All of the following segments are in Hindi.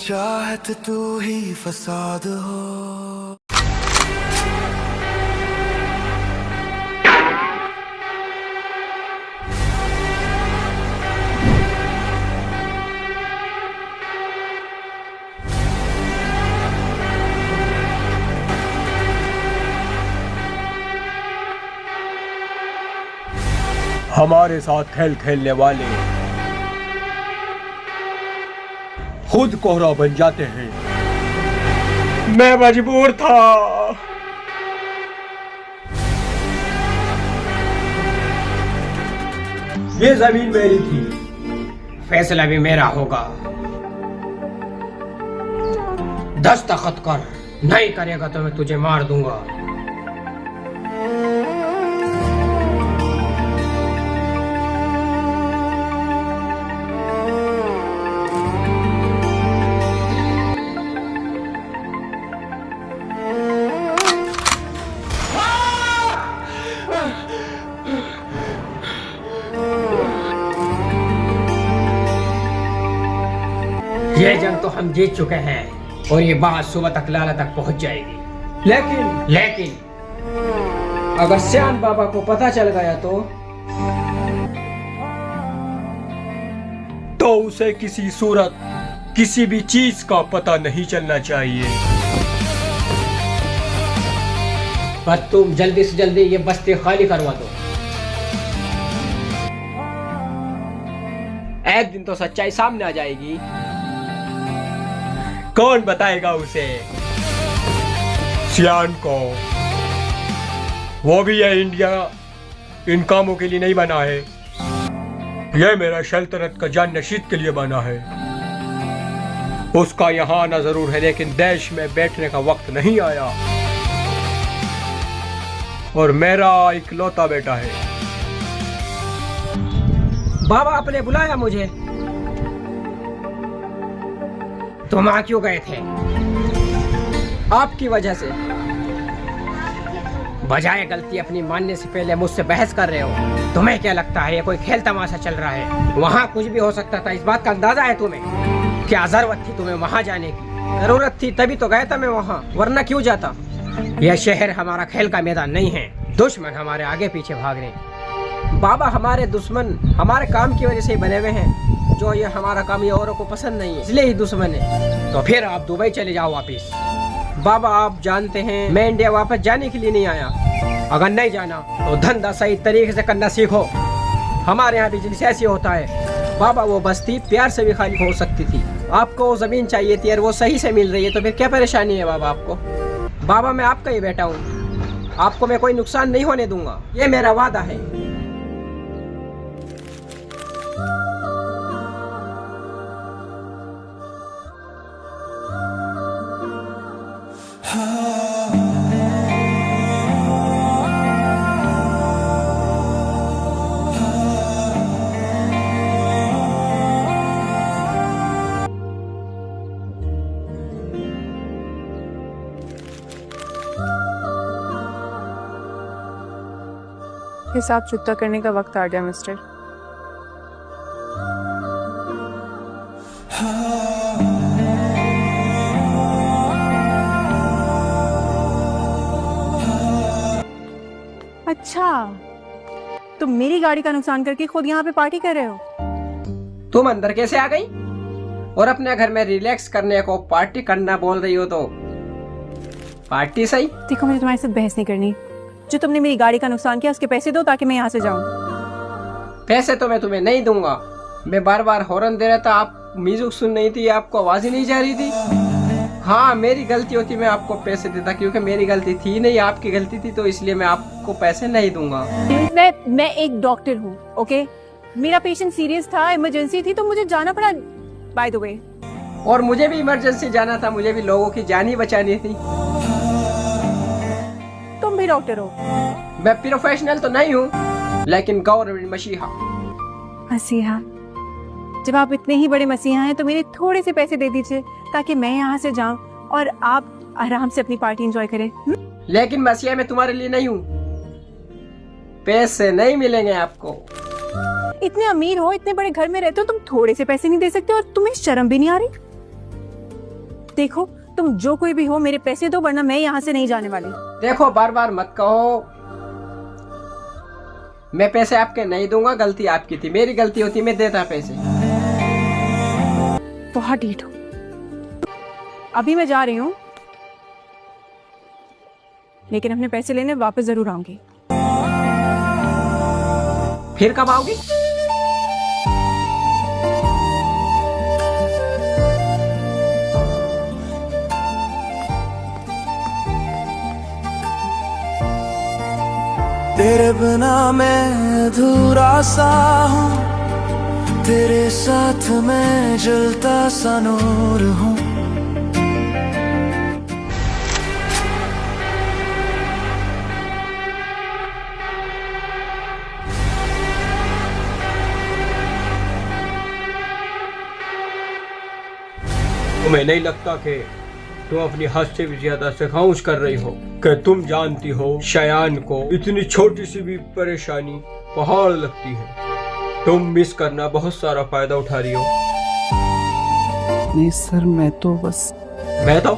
चाहत तू ही फसाद हो। हमारे साथ खेल खेलने वाले खुद कोहरा बन जाते हैं। मैं मजबूर था। ये जमीन मेरी थी, फैसला भी मेरा होगा। दस्तखत कर, नहीं करेगा तो मैं तुझे मार दूंगा। ये जंग तो हम जीत चुके हैं और ये बात सुबह तक लाला तक पहुंच जाएगी। लेकिन अगर श्याम बाबा को पता चल गया तो उसे किसी सूरत किसी भी चीज का पता नहीं चलना चाहिए। पर तुम जल्दी से जल्दी ये बस्ती खाली करवा दो। एक दिन तो सच्चाई सामने आ जाएगी। कौन बताएगा उसे? सियान को। वो भी ये इंडिया इन कामों के लिए नहीं बना है। यह मेरा सल्तनत का जान नशीद के लिए बना है। उसका यहाँ आना जरूर है, लेकिन देश में बैठने का वक्त नहीं आया। और मेरा इकलौता बेटा है। बाबा आपने बुलाया मुझे। तुम वहां क्यों गए थे? आपकी वजह से। बजाय गलती अपनी मानने से पहले मुझसे बहस कर रहे हो। तुम्हें क्या लगता है ये कोई खेल तमाशा चल रहा है? वहाँ कुछ भी हो सकता था, इस बात का अंदाजा है तुम्हें? क्या जरूरत थी तुम्हें वहाँ जाने की? जरूरत थी तभी तो गया था मैं वहाँ, वरना क्यों जाता? यह शहर हमारा खेल का मैदान नहीं है। दुश्मन हमारे आगे पीछे भाग रहे हैं। बाबा हमारे दुश्मन हमारे काम की वजह से बने हुए हैं। जो ये हमारा काम ये औरों को पसंद नहीं है, इसलिए ही दुश्मन है। तो फिर आप दुबई चले जाओ वापिस। बाबा आप जानते हैं मैं इंडिया वापस जाने के लिए नहीं आया। अगर नहीं जाना तो धंधा सही तरीके से करना सीखो। हमारे यहाँ बिजनेस ऐसे होता है। बाबा वो बस्ती प्यार से भी खाली हो सकती थी। आपको वो जमीन चाहिए थी और वो सही से मिल रही है, तो फिर क्या परेशानी है बाबा आपको? बाबा मैं आपका ही बेटा हूँ, आपको मैं कोई नुकसान नहीं होने दूंगा, ये मेरा वादा है। हिसाब चुकता करने का वक्त आ गया मिस्टर। अच्छा, तुम मेरी गाड़ी का नुकसान करके खुद यहाँ पे पार्टी कर रहे हो? तुम अंदर कैसे आ गई? और अपने घर में रिलैक्स करने को पार्टी करना बोल रही हो तो पार्टी सही? देखो मुझे तुम्हारे साथ बहस नहीं करनी। जो तुमने मेरी गाड़ी का नुकसान किया उसके पैसे दो ताकि मैं यहाँ से जाऊँ। पैसे तो मैं तुम्हें नहीं दूंगा। मैं बार बार हॉर्न दे रहा था, आप म्यूजिक सुन नहीं थी, आपको आवाज ही नहीं जा रही थी। हाँ मेरी गलती होती मैं आपको पैसे देता, क्योंकि मेरी गलती थी नहीं, आपकी गलती थी, तो इसलिए मैं आपको पैसे नहीं दूंगा। मैं एक डॉक्टर हूँ, ओके? मेरा पेशेंट सीरियस था, इमरजेंसी थी, तो मुझे जाना पड़ा। बाय द वे। और मुझे भी इमरजेंसी जाना था, मुझे भी लोगों की जान ही बचानी थी। तुम भी डॉक्टर हो? मैं प्रोफेशनल तो नहीं हूँ, लेकिन गवर्नमेंट मसीहा। मसीहा? जब आप इतने ही बड़े मसीहा हैं तो मेरे थोड़े से पैसे दे दीजिए ताकि मैं यहाँ से जाऊं और आप आराम से अपनी पार्टी एंजॉय करें। लेकिन मसीहा मैं तुम्हारे लिए नहीं हूँ, पैसे नहीं मिलेंगे आपको। इतने अमीर हो, इतने बड़े घर में रहते हो, तुम थोड़े से पैसे नहीं दे सकते और तुम्हें शर्म भी नहीं आ रही? देखो, तुम जो कोई भी हो, मेरे पैसे दो, वरना मैं यहाँ से नहीं जाने वाली। देखो, बार बार मत कहो। मैं पैसे आपके नहीं दूंगा, गलती आपकी थी। मेरी गलती होती मैं देता पैसे। बहुत ढीठ हो। अभी मैं जा रही हूँ, लेकिन अपने पैसे लेने वापस जरूर आऊंगी। फिर कब आओगी? तेरे बिना मैं अधूरा सा हूँ, तेरे साथ मैं जलता सा नूर हूँ। तुम्हें नहीं लगता कि तुम अपनी हद से भी ज्यादा सिखाऊंच कर रही हो? कि तुम जानती हो शयान को इतनी छोटी सी भी परेशानी पहाड़ लगती है। तुम मिस करना बहुत सारा फायदा उठा रही हो। नहीं सर, मैं तो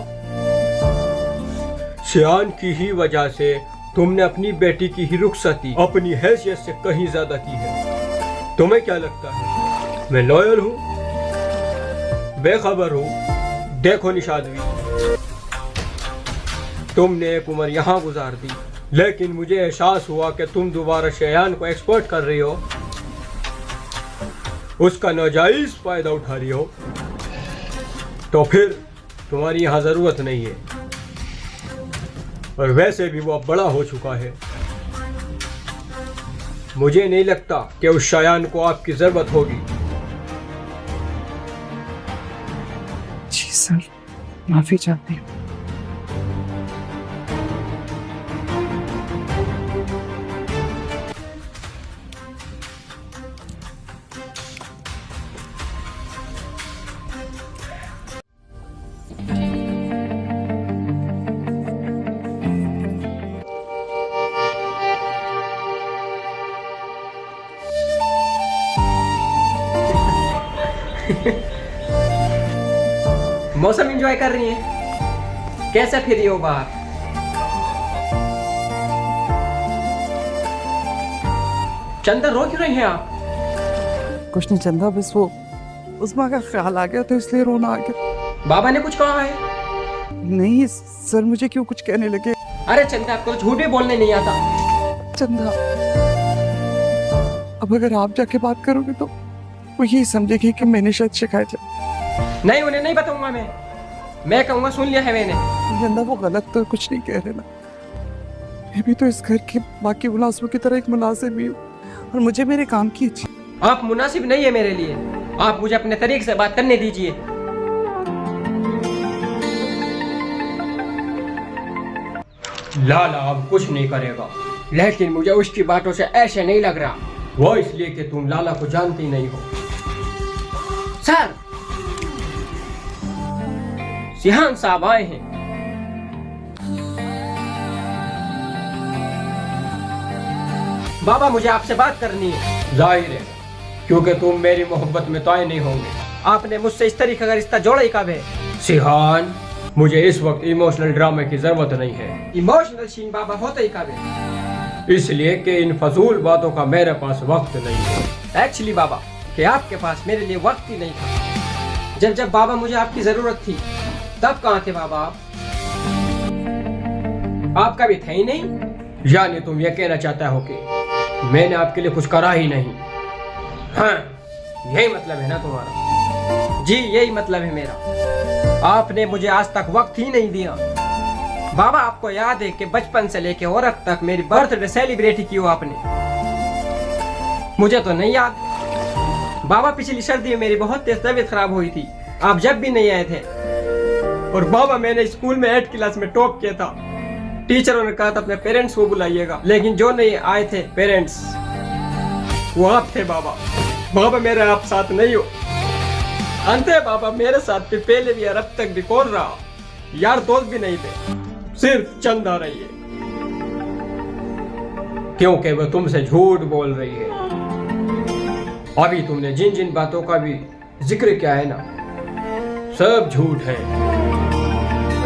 शयान की ही वजह से तुमने अपनी बेटी की ही रुखसती अपनी हैसियत से कहीं ज्यादा की है। तुम्हें क्या लगता है मैं लॉयल हूँ? बेखबर हूँ? देखो निशादवी, तुमने एक उम्र यहाँ गुजार दी, लेकिन मुझे एहसास हुआ कि तुम दोबारा शयान को एक्सपोर्ट कर रही हो, उसका नाजायज फायदा उठा रही हो। तो फिर तुम्हारी यहाँ जरूरत नहीं है, और वैसे भी वो अब बड़ा हो चुका है। मुझे नहीं लगता कि उस शयान को आपकी जरूरत होगी। जी सर, माफी चाहती हूँ। मौसम एंजॉय कर रही है? कैसे फिर रही हो बाहर? चंदा, रो क्यों रही हैं आप? कुछ नहीं चंदा, बस वो उस्मा का ख्याल आ गया तो इसलिए रोना आ गया। बाबा ने कुछ कहा है? नहीं सर, मुझे क्यों कुछ कहने लगे। अरे चंदा, आपको तो झूठ भी बोलने नहीं आता। चंदा, अब अगर आप जाके बात करोगे तो वो यही समझेगी कि मैंने शायद शिकायत है। नहीं, उन्हें नहीं बताऊंगा मैं कहूंगा सुन लिया है मैंने। चंदा, वो गलत तो कुछ नहीं कह रहे ना। मैं भी तो इस घर के बाकी मुलाजिमों की तरह एक मुलाजिम ही हूँ, और मुझे मेरे काम की अच्छी। आप मुनासिब नहीं है मेरे लिए। आप मुझे अपने तरीके से बात करने दीजिए। लाला अब कुछ नहीं करेगा, लेकिन मुझे उसकी बातों से ऐसे नहीं लग रहा। वो इसलिए कि तुम लाला को जानती नहीं हो। सर, सिहान साहब आए हैं। बाबा, मुझे आपसे बात करनी है। जाहिर है, क्योंकि तुम मेरी मोहब्बत में ताए नहीं होंगे। आपने मुझसे इस तरीके का रिश्ता जोड़ा ही कब है? सिहान, मुझे इस वक्त इमोशनल ड्रामे की जरूरत नहीं है। इमोशनल सीन बाबा होता ही कब है? इसलिए कि इन फजूल बातों का मेरे पास वक्त नहीं है। एक्चुअली बाबा, कि आपके पास मेरे लिए वक्त ही नहीं था। जब बाबा मुझे आपकी जरूरत थी, तब कहाँ थे बाबा आप? आपका भी था ही नहीं। यानी तुम ये कहना चाहता हो कि मैंने आपके लिए कुछ करा ही नहीं? हाँ, यही मतलब है ना तुम्हारा? जी, यही मतलब है मेरा। आपने मुझे आज तक वक्त ही नहीं दिया। बाबा, आपको याद है कि बचपन से लेके और अब तक मेरी बर्थडे सेलिब्रेट की हो आपने? मुझे तो नहीं याद। बाबा, पिछली सर्दी में मेरी बहुत तेज तबीयत खराब हुई थी, आप जब भी नहीं आए थे। और बाबा, मैंने स्कूल में 8th क्लास में टॉप किया था। टीचरों ने कहा था अपने पेरेंट्स को बुलाइएगा, लेकिन जो नहीं आए थे पेरेंट्स, वो आप थे बाबा। बाबा, मेरे आप साथ नहीं हो। अंत है बाबा, मेरे साथ भी पहले भी और अब तक भी कौन रहा? यार दोस्त भी नहीं थे, सिर्फ चंदा रही है। क्योंकि वो तुमसे झूठ बोल रही है। अभी तुमने जिन जिन बातों का भी जिक्र किया है ना, सब झूठ है।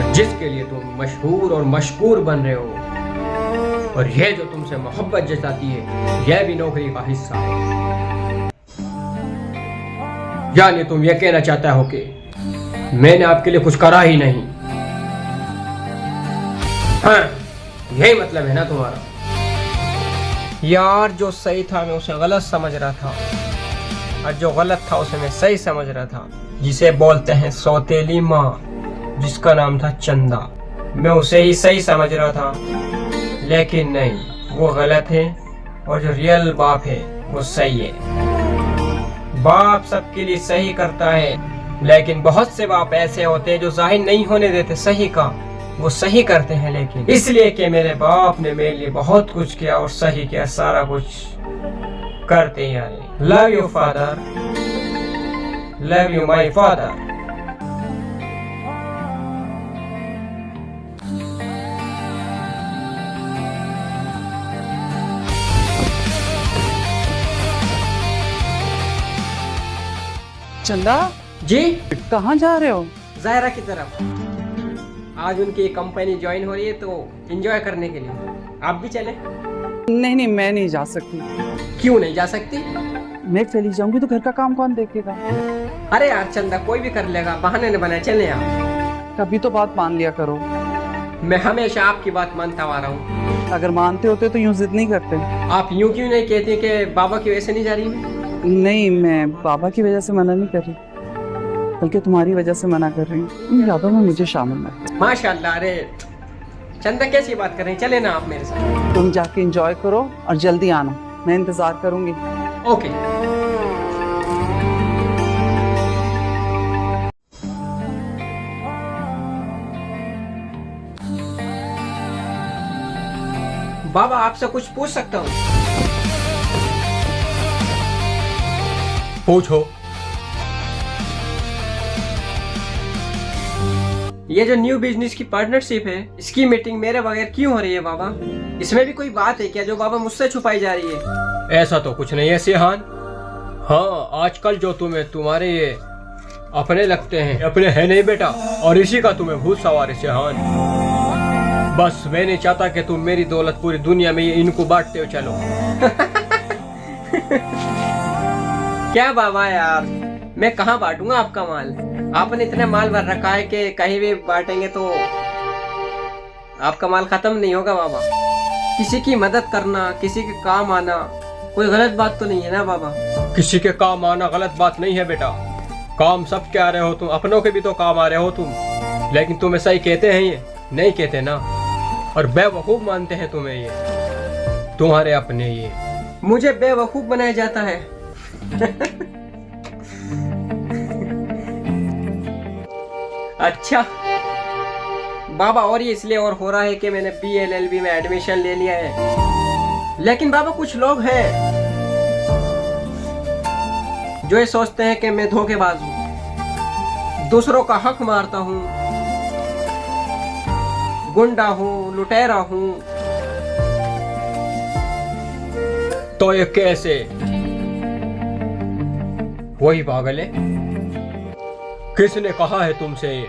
पर जिसके लिए तुम मशहूर और मशकूर बन रहे हो, और यह जो तुमसे मोहब्बत जताती है, यह भी नौकरी का हिस्सा है। यानी तुम यह कहना चाहता हो कि मैंने आपके लिए कुछ करा ही नहीं? हाँ, यही मतलब है ना तुम्हारा? यार जो सही था मैं उसे गलत समझ रहा था, और जो गलत था उसे मैं सही समझ रहा था। जिसे बोलते हैं सौतेली माँ, जिसका नाम था चंदा, मैं उसे ही सही समझ रहा था, लेकिन नहीं, वो गलत है। और जो रियल बाप है वो सही है। बाप सबके लिए सही करता है, लेकिन बहुत से बाप ऐसे होते हैं जो जाहिर नहीं होने देते सही का। वो सही करते हैं, लेकिन इसलिए कि मेरे बाप ने मेरे लिए बहुत कुछ किया और सही किया, सारा कुछ करते ही आए। Love you father, love you my father. चंदा, जी, कहाँ जा रहे हो? जायरा की तरफ। आज उनकी कंपनी ज्वाइन हो रही है, तो एंजॉय करने के लिए आप भी चले? नहीं नहीं, मैं नहीं जा सकती। क्यों नहीं जा सकती? मैं चली जाऊंगी तो घर का काम कौन देखेगा? अरे यार चंदा, कोई भी कर लेगा, बहाने न बनाए, चले आप। कभी तो बात मान लिया करो। मैं हमेशा आपकी बात मानता आ रहा हूँ। अगर मानते होते तो यूं जिद नहीं करते। आप यूं क्यों नहीं कहते कि बाबा की वजह से नहीं जा रही मैं? नहीं, मैं बाबा की वजह से मना नहीं कर रही, बल्कि तुम्हारी वजह से मना कर रही हूँ। इन यादों में मुझे शामिल मत। माशाल्लाह। अरे चंदा, कैसी बात कर रही हैं? चले ना आप मेरे साथ। तुम जाके एंजॉय करो और जल्दी आना, मैं इंतजार करूंगी। ओके। बाबा, आपसे कुछ पूछ सकता हूँ? पूछो। ये जो न्यू बिजनेस की पार्टनरशिप है, इसकी मीटिंग मेरे बगैर क्यों हो रही है बाबा? इसमें भी कोई बात है क्या जो बाबा मुझसे छुपाई जा रही है? ऐसा तो कुछ नहीं है सिहान। हाँ, आजकल जो तुम्हारे ये अपने लगते हैं, अपने हैं नहीं बेटा, और इसी का तुम्हें भूत सवार है सिहान। बस मैं नहीं चाहता कि तुम मेरी दौलत पूरी दुनिया में इनको बांटते हो चलो। क्या बाबा यार, मैं कहाँ बांटूंगा आपका माल? आपने इतना माल भर रखा है कि कहीं भी बांटेंगे तो आपका माल खत्म नहीं होगा बाबा। किसी की मदद करना, किसी के काम आना कोई गलत बात तो नहीं है ना बाबा? किसी के काम आना गलत बात नहीं है बेटा। काम सब के आ रहे हो तुम, अपनों के भी तो काम आ रहे हो तुम। लेकिन तुम ऐसा ही कहते हैं, ये नहीं कहते ना, और बेवकूफ मानते हैं तुम्हें ये तुम्हारे अपने। ये मुझे बेवकूफ बनाया जाता है। अच्छा बाबा, और ये इसलिए और हो रहा है कि मैंने BLLB में एडमिशन ले लिया है। लेकिन बाबा, कुछ लोग हैं जो ये सोचते हैं कि मैं धोखेबाज हूँ, दूसरों का हक मारता हूँ, गुंडा हूँ, लुटेरा हूँ। तो ये कैसे? वही पागल है। किसने कहा है तुमसे ये?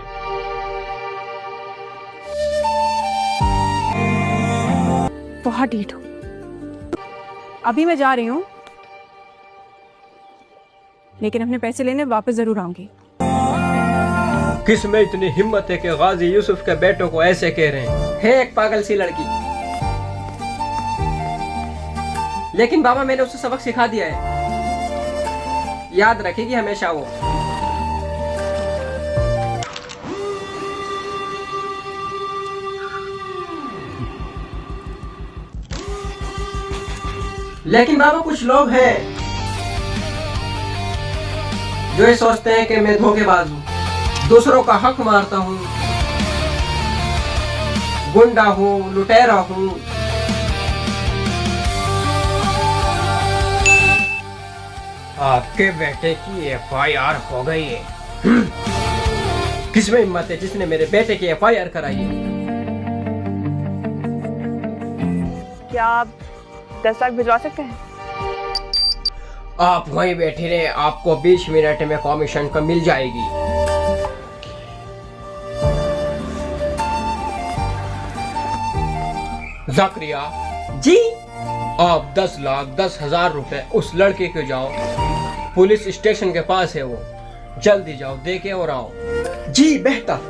बहुत ढीठ हो। अभी मैं जा रही हूँ, लेकिन अपने पैसे लेने वापस जरूर आऊंगी। किस में इतनी हिम्मत है कि गाजी यूसुफ के बेटों को ऐसे कह रहे हैं? है एक पागल सी लड़की, लेकिन बाबा मैंने उसे सबक सिखा दिया है, याद रखेगी हमेशा वो। लेकिन बाबा, कुछ लोग हैं जो ये सोचते हैं कि मैं धोखेबाज हूँ, दूसरों का हक मारता हूँ, गुंडा हूँ, लुटेरा हूँ। आपके बेटे की FIR हो गई है। किसमें हिम्मत है जिसने मेरे बेटे की FIR कराई है? क्या आप 10 लाख भिजवा सकते हैं? आप वहीं बैठे रहे, आपको 20 मिनट में कमीशन का मिल जाएगी। ज़करिया, जी। आप 10,10,000 रुपए उस लड़के को जाओ, पुलिस स्टेशन के पास है वो, जल्दी जाओ देके और आओ। जी बेहतर।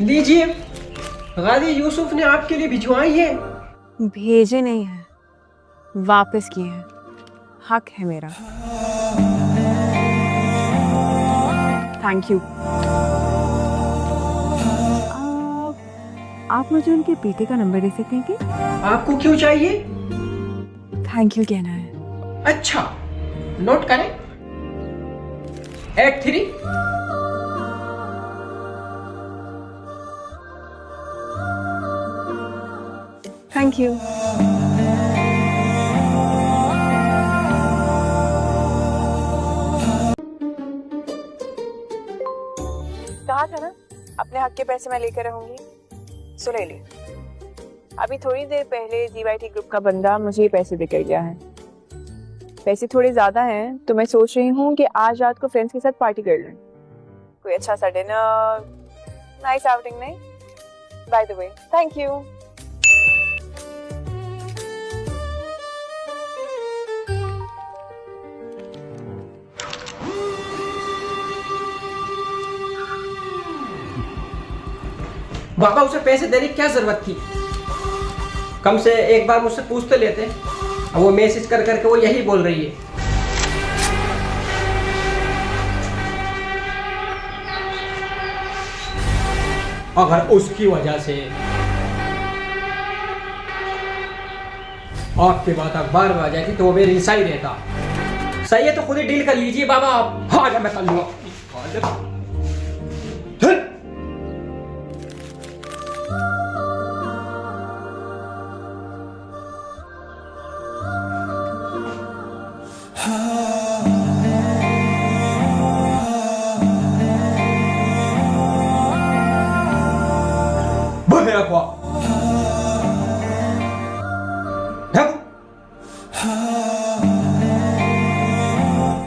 लीजिए, गाजी यूसुफ ने आपके लिए भिजवाई है। भेजे नहीं है, वापस किए हैं, हक है मेरा। Thank you. आप मुझे उनके बेटे का नंबर दे सकते हैं कि? आपको क्यों चाहिए? थैंक यू कहना है। अच्छा, नोट करें। 83 थैंक यू। कहा था ना अपने हक के पैसे मैं लेकर रहूंगी, सो ले लिए। अभी थोड़ी देर पहले जीवाईटी ग्रुप का बंदा मुझे ये पैसे देकर गया है। पैसे थोड़े ज्यादा हैं तो मैं सोच रही हूँ कि आज रात को फ्रेंड्स के साथ पार्टी कर लूँ। कोई अच्छा सा डिनर, नाइस आउटिंग। नहीं, by the way thank you. बाबा, उसे पैसे देने की क्या जरूरत थी? कम से एक बार मुझसे पूछ तो लेते। अब वो मैसेज कर करके वो यही बोल रही है। अगर उसकी वजह से आपकी बात अखबार में आ जाती तो वो मेरी सही रहता। सही है तो खुद ही डील कर लीजिए बाबा आप। हाँ, मैं कर लूंगा।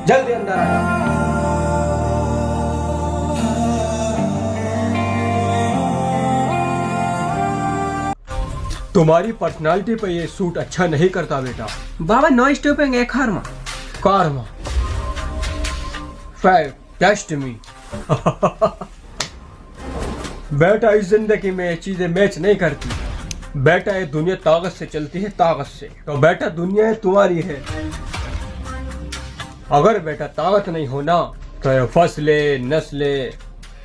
जल्दी अंदर आ। तुम्हारी पर्सनालिटी पे ये सूट अच्छा नहीं करता बेटा। बाबा, नो स्टॉपिंग एक हारमा। Karma. Fact, test me. बेटा, इस जिंदगी में ये चीजें मैच नहीं करती। बेटा, ये दुनिया ताकत से चलती है, ताकत से। तो बेटा, दुनिया तुम्हारी है। अगर बेटा ताकत नहीं होना तो ये फसलें, नस्लें,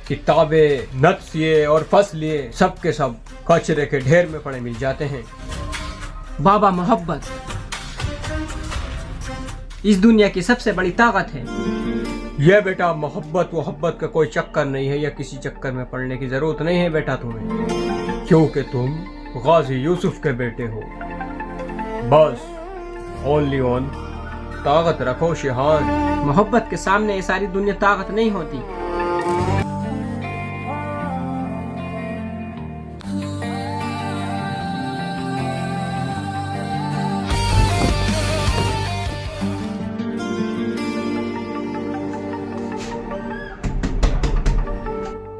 किताबें, नत्सिए और फसलिए सब के सब कचरे के ढेर में पड़े मिल जाते हैं। बाबा, मोहब्बत इस दुनिया की सबसे बड़ी ताकत है। यह बेटा, मोहब्बत का कोई चक्कर नहीं है, या किसी चक्कर में पड़ने की जरूरत नहीं है बेटा तुम्हें, क्योंकि तुम गाजी यूसुफ के बेटे हो। बस ओनली ऑन ताकत रखो शिहान। मोहब्बत के सामने ये सारी दुनिया ताकत नहीं होती।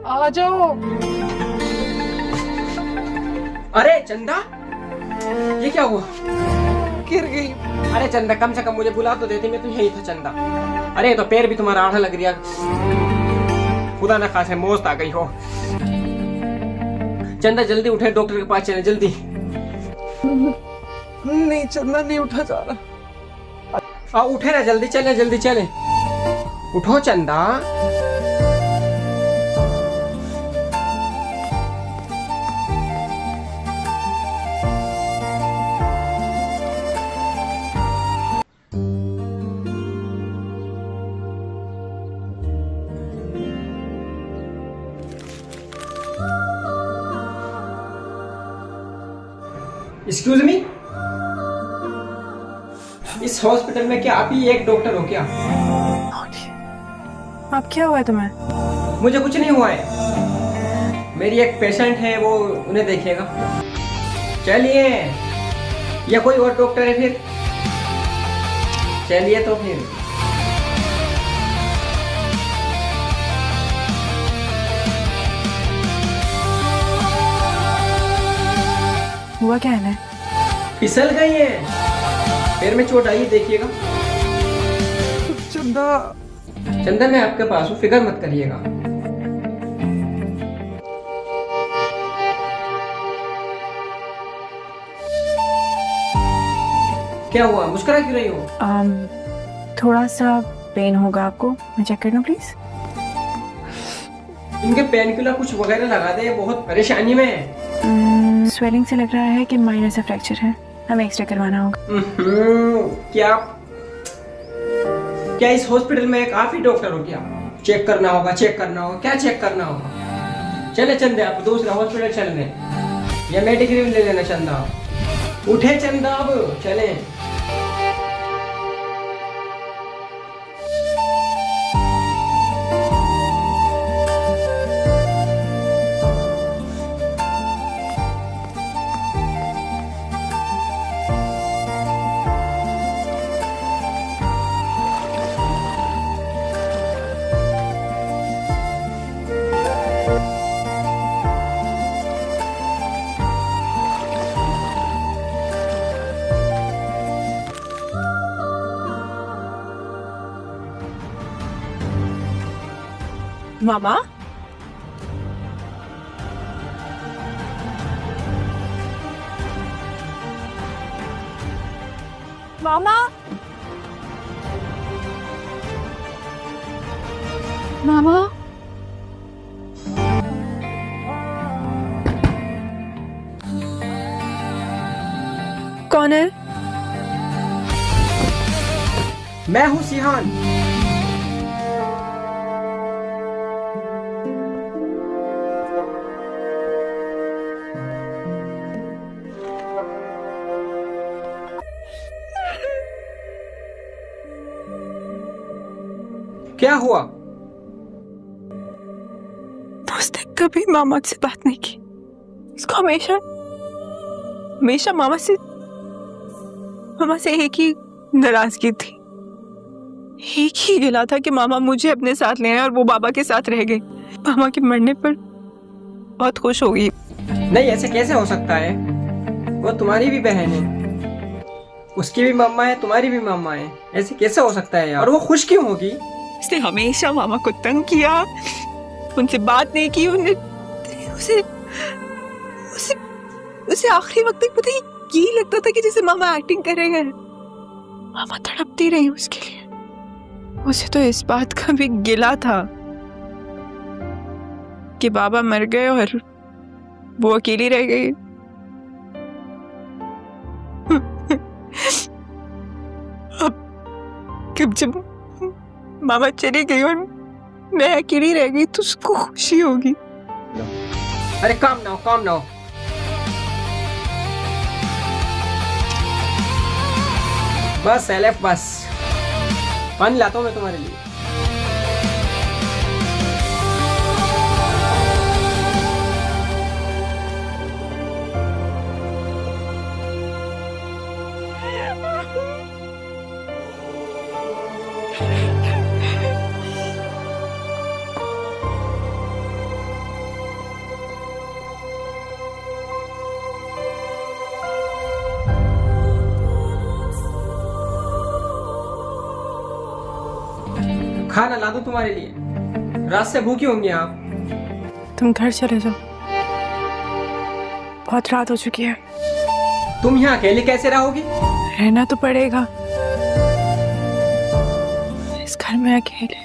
आ जाओ। अरे चंदा, ये क्या हुआ? गिर गई। अरे चंदा, कम से कम मुझे बुला तो देती, मैं तो यही था चंदा। अरे तो पैर भी तुम्हारा आढ़ा लग रहा, खुदा ना खासे मौत आ गई हो। चंदा जल्दी उठे, डॉक्टर के पास चले जल्दी। नहीं चंदा, नहीं उठा जा रहा। उठे ना, जल्दी चले जल्दी चले। उठो चंदा। एक्सक्यूज मी, इस हॉस्पिटल में क्या आप ही एक डॉक्टर हो क्या? अब क्या हुआ है तुम्हें? मुझे कुछ नहीं हुआ है, मेरी एक पेशेंट है, वो उन्हें देखेगा। चलिए, या कोई और डॉक्टर है फिर? चलिए तो फिर। हुआ क्या है? फिसल गई है, पैर में चोट आई है, देखिएगा। चंदा, चंदन मैं आपके पास हूँ, फिक्र मत करिएगा। क्या हुआ, मुस्कुरा क्यों रही हो? थोड़ा सा पेन होगा आपको, मैं चेक कर लूं प्लीज? इनके पेन किलर कुछ वगैरह लगा दे, बहुत परेशानी में है। स्वेलिंग से लग रहा है कि माइनर से फ्रैक्चर है, हमें एक्सरे करवाना होगा। क्या क्या इस हॉस्पिटल में एक आप ही डॉक्टर हो क्या? चेक करना होगा, चेक करना होगा, क्या चेक करना होगा? चले चंदे, आप दूसरा हॉस्पिटल चल रहे, या मेडिक्लेम ले लेना। चंदा उठे, चंदा अब चले। मामा, मामा, मामा, कौन है? मैं हूँ सिहान। क्या हुआ? उसने कभी मामा से बात नहीं की। उसको हमेशा हमेशा मामा से एक ही नाराजगी थी, एक ही गिला था कि मामा मुझे अपने साथ ले आए और वो बाबा के साथ रह गए। मामा के मरने पर बहुत खुश हो गई। नहीं, ऐसे कैसे हो सकता है? वो तुम्हारी भी बहन है, उसकी भी मम्मा है, तुम्हारी भी मम्मा है। ऐसे कैसे हो सकता है यार? और वो खुश क्यों होगी? उसने हमेशा मामा को तंग किया, उनसे बात नहीं की, उसे उसे उसे आखिरी वक्त तक पता ही यही लगता था कि जैसे मामा एक्टिंग कर रहे हैं। मामा तड़पती रही उसके लिए। उसे तो इस बात का भी गिला था कि बाबा मर गए और वो अकेली रह गई। अब जब मामा चली गई और मैं अकेली रह गई तो उसको खुशी होगी। अरे काम ना हो, काम ना हो। बस सेलेफ, बस पानी लाता हूँ मैं तुम्हारे लिए। खाना ला दूं तुम्हारे लिए? रात से भूखी होंगी आप। तुम घर चले जाओ, बहुत रात हो चुकी है। तुम यहाँ अकेले कैसे रहोगी? रहना तो पड़ेगा, इस घर में अकेले।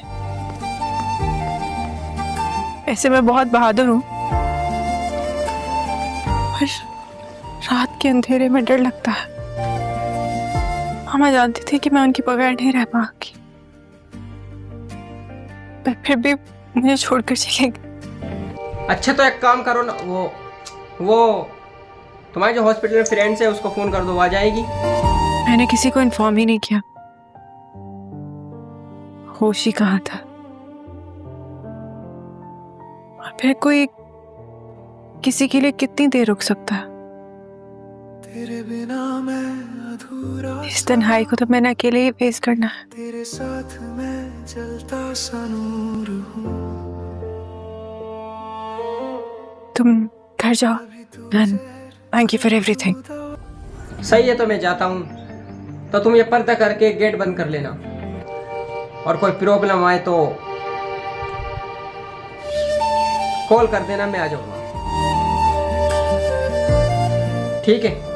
ऐसे मैं बहुत बहादुर हूँ, पर रात के अंधेरे में डर लगता है। मामा जानती थी कि मैं उनकी बगैर नहीं रह पाऊंगी, पर फिर भी मुझे छोड़कर चले गए। अच्छा तो एक काम करो ना, वो तुम्हारे जो हॉस्पिटल में फ्रेंड्स है उसको फोन कर दो, आ जाएगी। मैंने किसी को इन्फॉर्म ही नहीं किया, होश ही कहा था। और फिर कोई किसी के लिए कितनी देर रुक सकता है? तेरे बिना मैं अधूरा, इस तन्हाई को तो मैंने अकेले ही फेस करना है। तेरे साथ मैं जलता सा नूर हूँ। तुम घर जाओ, मैं थैंक यू फॉर एवरीथिंग। सही है, तो मैं जाता हूँ। तो तुम ये पर्दा करके गेट बंद कर लेना, और कोई प्रॉब्लम आए तो कॉल कर देना, मैं आ जाऊंगा। ठीक है?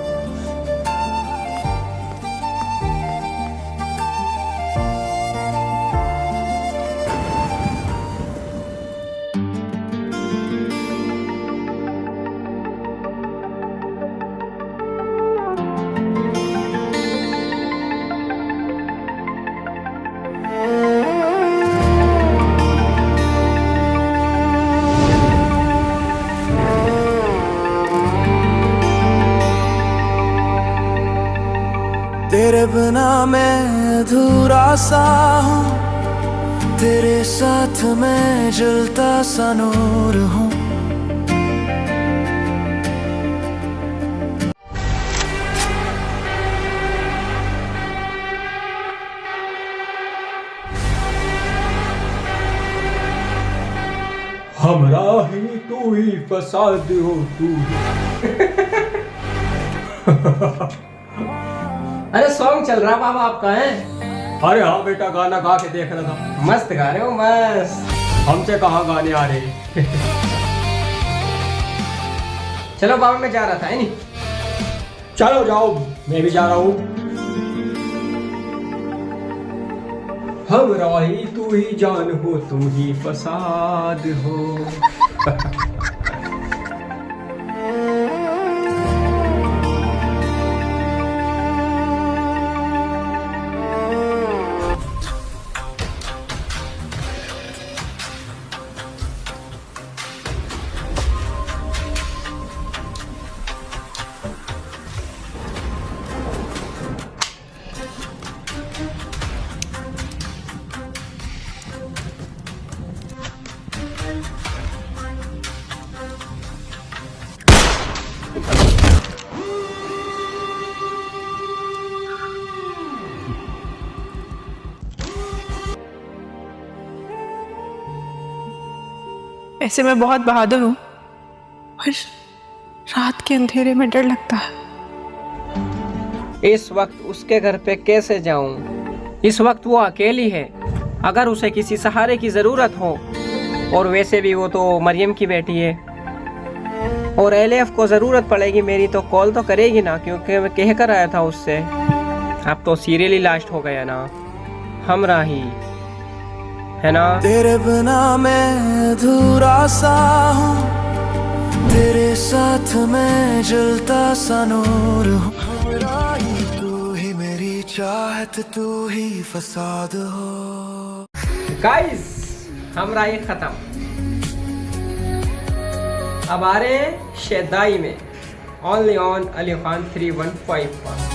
तेरे बिना मैं अधूरा सा हूँ, तेरे साथ मैं जलता सा नूर हूँ। हमरा ही तू ही फसाद हो तू अरे सॉन्ग चल रहा बाबा, आपका है? अरे हाँ बेटा, गाना गा के देख रहा था। मस्त गा रहे हो, मस्त। हमसे कहाँ गाने आ रहे चलो बाबा, मैं जा रहा था, है नहीं? चलो जाओ, मैं भी जा रहा हूँ। हमरा ही तू ही जान हो, तू ही फसाद हो ऐसे मैं बहुत बहादुर हूँ, पर रात के अंधेरे में डर लगता है। इस वक्त उसके घर पे कैसे जाऊं? इस वक्त वो अकेली है। अगर उसे किसी सहारे की जरूरत हो, और वैसे भी वो तो मरियम की बेटी है, और एलेफ को जरूरत पड़ेगी मेरी, तो कॉल तो करेगी ना, क्योंकि मैं कह कर आया था उससे। अब तो सीरियल ही लास्ट हो गया ना, हमरा ही है ना। तेरे बिना मैं अधूरा सा हूँ, तेरे साथ मैं जलता सा नूर हूँ। हमरा ही तू ही मेरी चाहत, तू ही फसाद हो। गाइस, हमरा ये खत्म। अब आ रहे हैं शेदाई में, ओनली ऑन अली खान 315 पर।